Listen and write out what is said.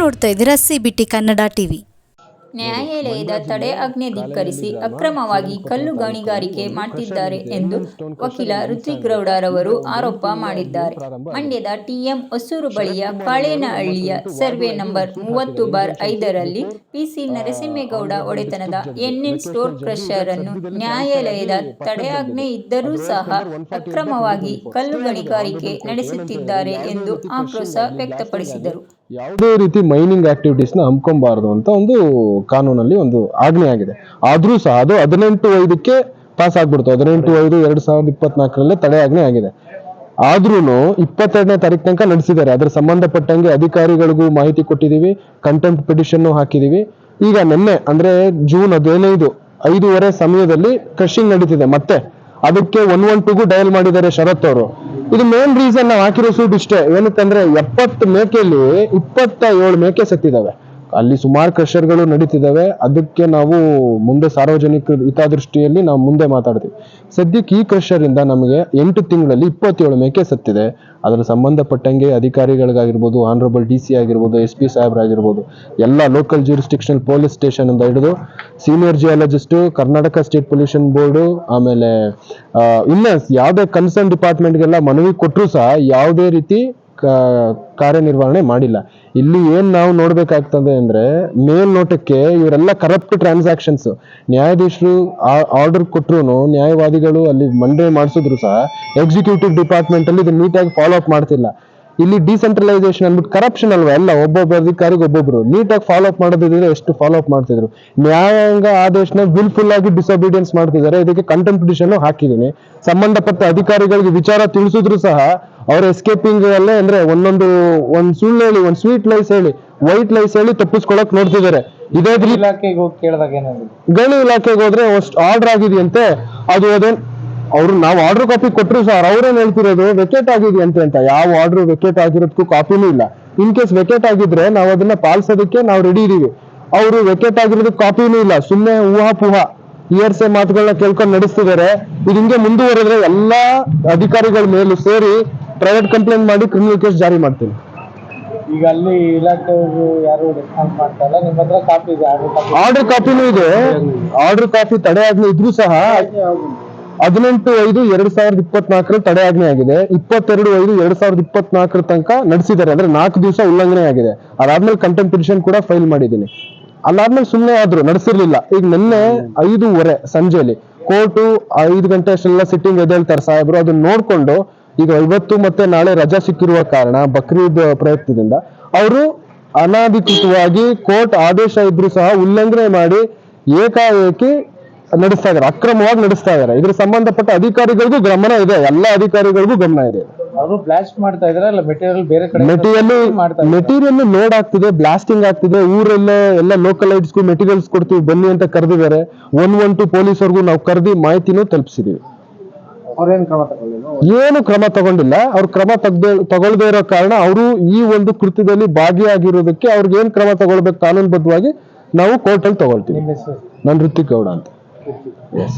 ನೋಡ್ತಾ ಇದ್ದೀರಾ CBT Kannada TV. ನ್ಯಾಯಾಲಯದ ತಡೆ ಆಜ್ಞೆ ಧಿಕ್ಕರಿಸಿ ಅಕ್ರಮವಾಗಿ ಕಲ್ಲು ಗಣಿಗಾರಿಕೆ ಮಾಡುತ್ತಿದ್ದಾರೆ ಎಂದು ವಕೀಲ ಋತ್ವಿಕ್ ಗೌಡರವರು ಆರೋಪ ಮಾಡಿದ್ದಾರೆ. ಮಂಡ್ಯದ ಟಿಎಂ ಹೊಸೂರು ಬಳಿಯ ಕಾಳೇನಹಳ್ಳಿಯ ಸರ್ವೆ ನಂಬರ್ 30/5ರಲ್ಲಿ ಪಿಸಿ ನರಸಿಂಹೇಗೌಡ ಒಡೆತನದ ಎನ್ಎನ್ ಸ್ಟೋರ್ ಕ್ರಷರ್ ಅನ್ನು ನ್ಯಾಯಾಲಯದ ತಡೆಯಾಜ್ಞೆ ಇದ್ದರೂ ಸಹ ಅಕ್ರಮವಾಗಿ ಕಲ್ಲು ಗಣಿಗಾರಿಕೆ ನಡೆಸುತ್ತಿದ್ದಾರೆ ಎಂದು ಆಕ್ರೋಶ ವ್ಯಕ್ತಪಡಿಸಿದರು. ಯಾವುದೇ ರೀತಿ ಮೈನಿಂಗ್ ಆಕ್ಟಿವಿಟೀಸ್ ನ ಹಮ್ಮಿಕೊಂಬಾರದು ಅಂತ ಒಂದು ಕಾನೂನಲ್ಲಿ ಒಂದು ಆಜ್ಞೆ ಆಗಿದೆ. ಆದ್ರೂ ಸಹ ಅದು 18/5ಕ್ಕೆ ಪಾಸ್ ಆಗ್ಬಿಡ್ತು. 18/5/2024 ತಡೆ ಆಜ್ಞೆ ಆಗಿದೆ. ಆದ್ರೂ 22ನೇ ತಾರೀಕು ತನಕ ನಡೆಸಿದ್ದಾರೆ. ಅದ್ರ ಸಂಬಂಧಪಟ್ಟಂಗೆ ಅಧಿಕಾರಿಗಳಿಗೂ ಮಾಹಿತಿ ಕೊಟ್ಟಿದೀವಿ, ಕಂಟೆಂಪ್ಟ್ ಪಿಟಿಷನ್ ಹಾಕಿದೀವಿ. ಈಗ ನಿನ್ನೆ ಅಂದ್ರೆ ಜೂನ್ 15 5:30 ಸಮಯದಲ್ಲಿ ಕ್ರಷಿಂಗ್ ನಡೀತಿದೆ. ಮತ್ತೆ ಅದಕ್ಕೆ 112ಗೂ ಡಯಲ್ ಮಾಡಿದ್ದಾರೆ ಶರತ್ ಅವರು. ಇದು ಮೇನ್ ರೀಸನ್ ನಾವು ಹಾಕಿರೋ ಸೂಟ್ ಇಷ್ಟೇ. ಏನಕ್ಕಂದ್ರೆ 70 ಮೇಕೆಯಲ್ಲಿ 27 ಮೇಕೆ ಸತ್ತಿದ್ದಾವೆ. ಅಲ್ಲಿ ಸುಮಾರು ಕ್ರಷರ್ಗಳು ನಡೀತಿದ್ದಾವೆ. ಅದಕ್ಕೆ ನಾವು ಮುಂದೆ ಸಾರ್ವಜನಿಕ ಹಿತದೃಷ್ಟಿಯಲ್ಲಿ ನಾವು ಮುಂದೆ ಮಾತಾಡ್ತೀವಿ. ಸದ್ಯಕ್ಕೆ ಈ ಕ್ರಷರ್ ಇಂದ ನಮಗೆ 8 ತಿಂಗಳಲ್ಲಿ 27 ಮೇಕೆ ಸತ್ತಿದೆ. ಅದರ ಸಂಬಂಧಪಟ್ಟಂಗೆ ಅಧಿಕಾರಿಗಳಿಗಾಗಿರ್ಬೋದು, ಆನರಬಲ್ DC ಆಗಿರ್ಬೋದು, SP ಸಾಹೇಬ್ರಾಗಿರ್ಬೋದು, ಎಲ್ಲ ಲೋಕಲ್ ಜ್ಯೂರಿಸ್ಡಿಕ್ಷನಲ್ ಪೊಲೀಸ್ ಸ್ಟೇಷನ್ ಇಂದ ಹಿಡಿದು senior geologist, Karnataka state pollution board, ಆಮೇಲೆ ಇನ್ನ ಯಾವುದೇ ಕನ್ಸರ್ನ್ ಡಿಪಾರ್ಟ್ಮೆಂಟ್ಗೆಲ್ಲ ಮನವಿ ಕೊಟ್ಟರು ಸಹ ಯಾವುದೇ ರೀತಿ ಕಾರ್ಯನಿರ್ವಹಣೆ ಮಾಡಿಲ್ಲ. ಇಲ್ಲಿ ಏನ್ ನಾವು ನೋಡ್ಬೇಕಾಗ್ತದೆ ಅಂದ್ರೆ ಮೇಲ್ನೋಟಕ್ಕೆ ಇವರೆಲ್ಲ ಕರಪ್ಟ್ ಟ್ರಾನ್ಸಾಕ್ಷನ್ಸ್. ನ್ಯಾಯಾಧೀಶರು ಆರ್ಡರ್ ಕೊಟ್ರು, ನ್ಯಾಯವಾದಿಗಳು ಅಲ್ಲಿ ಮಂಡೇ ಮಾಡಿಸಿದ್ರು ಸಹ ಎಕ್ಸಿಕ್ಯೂಟಿವ್ ಡಿಪಾರ್ಟ್ಮೆಂಟ್ ಅಲ್ಲಿ ಇದು ನೀಟಾಗಿ ಫಾಲೋ ಅಪ್ ಮಾಡ್ತಿಲ್ಲ. ಇಲ್ಲಿ ಡಿಸೆಂಟ್ರಲೈಸೇಷನ್ ಅಂದ್ಬಿಟ್ಟು ಕರಪ್ಷನ್ ಅಲ್ವಾ, ಎಲ್ಲ ಒಬ್ಬೊಬ್ಬ ಅಧಿಕಾರಿಗೆ ಒಬ್ಬೊಬ್ರು ನೀಟಾಗಿ ಫಾಲೋ ಅಪ್ ಮಾಡೋದಿದ್ರೆ ಎಷ್ಟು ಫಾಲೋ ಅಪ್ ಮಾಡ್ತಿದ್ರು. ನ್ಯಾಯಾಂಗ ಆದೇಶನ ವಿಲ್ಫುಲ್ ಆಗಿ ಡಿಸೊಬಿಡಿಯನ್ಸ್ ಮಾಡ್ತಿದ್ದಾರೆ. ಇದಕ್ಕೆ ಕಂಟೆಂಪ್ಟ್ ಪಿಟಿಷನ್ ಹಾಕಿದ್ದೀನಿ. ಸಂಬಂಧಪಟ್ಟ ಅಧಿಕಾರಿಗಳಿಗೆ ವಿಚಾರ ತಿಳಿಸಿದ್ರು ಸಹ ಅವ್ರ ಎಸ್ಕೇಪಿಂಗ್ ಅಲ್ಲೇ ಅಂದ್ರೆ ಒಂದ್ ಸುಳ್ಳು ಹೇಳಿ, ಒಂದ್ ಸ್ವೀಟ್ ಲೈಸ್ ಹೇಳಿ, ವೈಟ್ ಲೈಸ್ ಹೇಳಿ ತಪ್ಪಿಸ್ಕೊಳಕ್ ನೋಡ್ತಿದ್ದಾರೆ. ಇದೇ ಇಲಾಖೆಗೆ ಹೋಗಿ ಕೇಳಿದಾಗ ಏನಾದ್ರು ಗಣಿ ಇಲಾಖೆಗೆ ಹೋದ್ರೆ ಆರ್ಡರ್ ಆಗಿದೆಯಂತೆ. ಅದು ಅದೇನ್ ಅವ್ರು ನಾವು ಆರ್ಡರ್ ಕಾಪಿ ಕೊಟ್ಟರು ಸರ್ ಅವ್ರೇನ್ ಹೇಳ್ತಿರೋದು ವೆಕೇಟ್ ಆಗಿದೆಯಂತೆ ಅಂತ. ಯಾವ ಆರ್ಡರ್ ವೆಕೇಟ್ ಆಗಿರೋದಕ್ಕೂ ಕಾಪಿನೂ ಇಲ್ಲ. ಇನ್ ಕೇಸ್ ವೆಕೇಟ್ ಆಗಿದ್ರೆ ನಾವು ಅದನ್ನ ಪಾಲಿಸೋದಕ್ಕೆ ನಾವು ರೆಡಿ ಇದೀವಿ. ಅವರು ವೆಕೇಟ್ ಆಗಿರೋದಕ್ಕೆ ಕಾಪಿನೂ ಇಲ್ಲ. ಸುಮ್ಮನೆ ಊಹಾಪೂಹ ಇಯರ್ಸೆ ಮಾತುಗಳನ್ನ ಕೇಳ್ಕೊಂಡು ನಡೆಸ್ತಿದ್ದಾರೆ. ಇದು ಹಿಂಗೆ ಮುಂದುವರೆದ್ರೆ ಎಲ್ಲಾ ಅಧಿಕಾರಿಗಳ ಮೇಲೂ ಸೇರಿ ಪ್ರೈವೇಟ್ ಕಂಪ್ಲೇಂಟ್ ಮಾಡಿ ಕ್ರಿಮಿನಲ್ ಕೇಸ್ ಜಾರಿ ಮಾಡ್ತೀನಿ. ಈಗ ಅಲ್ಲಿ ಇಲಾಖೆಯವರು ಯಾರು ರೆಸ್ಪಾನ್ಸ್ ಮಾಡ್ತಾ ಇಲ್ಲ. ನಿಮ್ಮ ಹತ್ರ ಕಾಪಿ ಇದೆ? ಆರ್ಡರ್ ಕಾಪಿನೂ ಇದೆ. ಆರ್ಡರ್ ಕಾಪಿ ತಡೆ ಆಜ್ಞೆ ಇದ್ರೂ ಸಹ 18/5/2024 ತಡೆ ಆಜ್ಞೆ ಆಗಿದೆ. 22/5/2024 ತನಕ ನಡೆಸಿದ್ದಾರೆ. ಅಂದ್ರೆ 4 ದಿವಸ ಉಲ್ಲಂಘನೆ ಆಗಿದೆ. ಅದಾದ್ಮೇಲೆ ಕಂಟೆಂಪ್ಟ್ ಪಿಟಿಷನ್ ಕೂಡ ಫೈಲ್ ಮಾಡಿದ್ದೀನಿ. ಅದಾದ್ಮೇಲೆ ಸುಮ್ಮನೆ ಆದ್ರು ನಡೆಸಿರ್ಲಿಲ್ಲ. ಈಗ ನಿನ್ನೆ 5:30 ಸಂಜೆಯಲ್ಲಿ ಕೋರ್ಟು 5 ಗಂಟೆ ಅಷ್ಟೆಲ್ಲ ಸಿಟ್ಟಿಂಗ್ ಎದ್ದೇಳ್ತಾರೆ ಸಾಹೇಬ್ರು. ಅದನ್ನ ನೋಡ್ಕೊಂಡು ಈಗ ಇವತ್ತು ಮತ್ತೆ ನಾಳೆ ರಜಾ ಸಿಕ್ಕಿರುವ ಕಾರಣ ಬಕ್ರೀದ್ ಪ್ರಯತ್ನದಿಂದ ಅವರು ಅನಾಧಿಕೃತವಾಗಿ ಕೋರ್ಟ್ ಆದೇಶ ಇದ್ರು ಸಹ ಉಲ್ಲಂಘನೆ ಮಾಡಿ ಏಕಾಏಕಿ ನಡೆಸ್ತಾ ಇದಾರೆ, ಅಕ್ರಮವಾಗಿ ನಡೆಸ್ತಾ ಇದಾರೆ. ಇದ್ರ ಸಂಬಂಧಪಟ್ಟ ಅಧಿಕಾರಿಗಳಿಗೂ ಗಮನ ಇದೆ, ಎಲ್ಲ ಅಧಿಕಾರಿಗಳಿಗೂ ಗಮನ ಇದೆ. ಅವರು ಬ್ಲಾಸ್ಟ್ ಮಾಡ್ತಾ ಇದಾರೆ ಅಲ್ಲ, ಮೆಟೀರಿಯಲ್ ಬೇರೆ ಕಡೆ ಮೆಟೀರಿಯಲ್ ಲೋಡ್ ಆಗ್ತಿದೆ, ಬ್ಲಾಸ್ಟಿಂಗ್ ಆಗ್ತಿದೆ. ಊರಲ್ಲೇ ಎಲ್ಲ ಲೋಕಲೈಟ್ಸ್ಗೂ ಮೆಟೀರಿಯಲ್ಸ್ ಕೊಡ್ತೀವಿ ಬನ್ನಿ ಅಂತ ಕರೆದಿದ್ದಾರೆ. 112 ಪೊಲೀಸರ್ಗೂ ನಾವು ಕರೆದಿ ಮಾಹಿತಿನೂ ತಲುಪಿಸಿದೀವಿ. ಏನು ಕ್ರಮ ತಗೊಂಡಿಲ್ಲ. ಅವ್ರು ಕ್ರಮ ತಗೊಳ್ದೇ ಇರೋ ಕಾರಣ ಅವರು ಈ ಒಂದು ಕೃತ್ಯದಲ್ಲಿ ಭಾಗಿಯಾಗಿರೋದಕ್ಕೆ ಅವ್ರಿಗೆ ಏನ್ ಕ್ರಮ ತಗೊಳ್ಬೇಕು ಕಾನೂನುಬದ್ಧವಾಗಿ ನಾವು ಕೋರ್ಟಲ್ಲಿ ತಗೊಳ್ತೀವಿ. ನಾನು ಋತ್ವಿಕ್ ಗೌಡ ಅಂತ. Yes.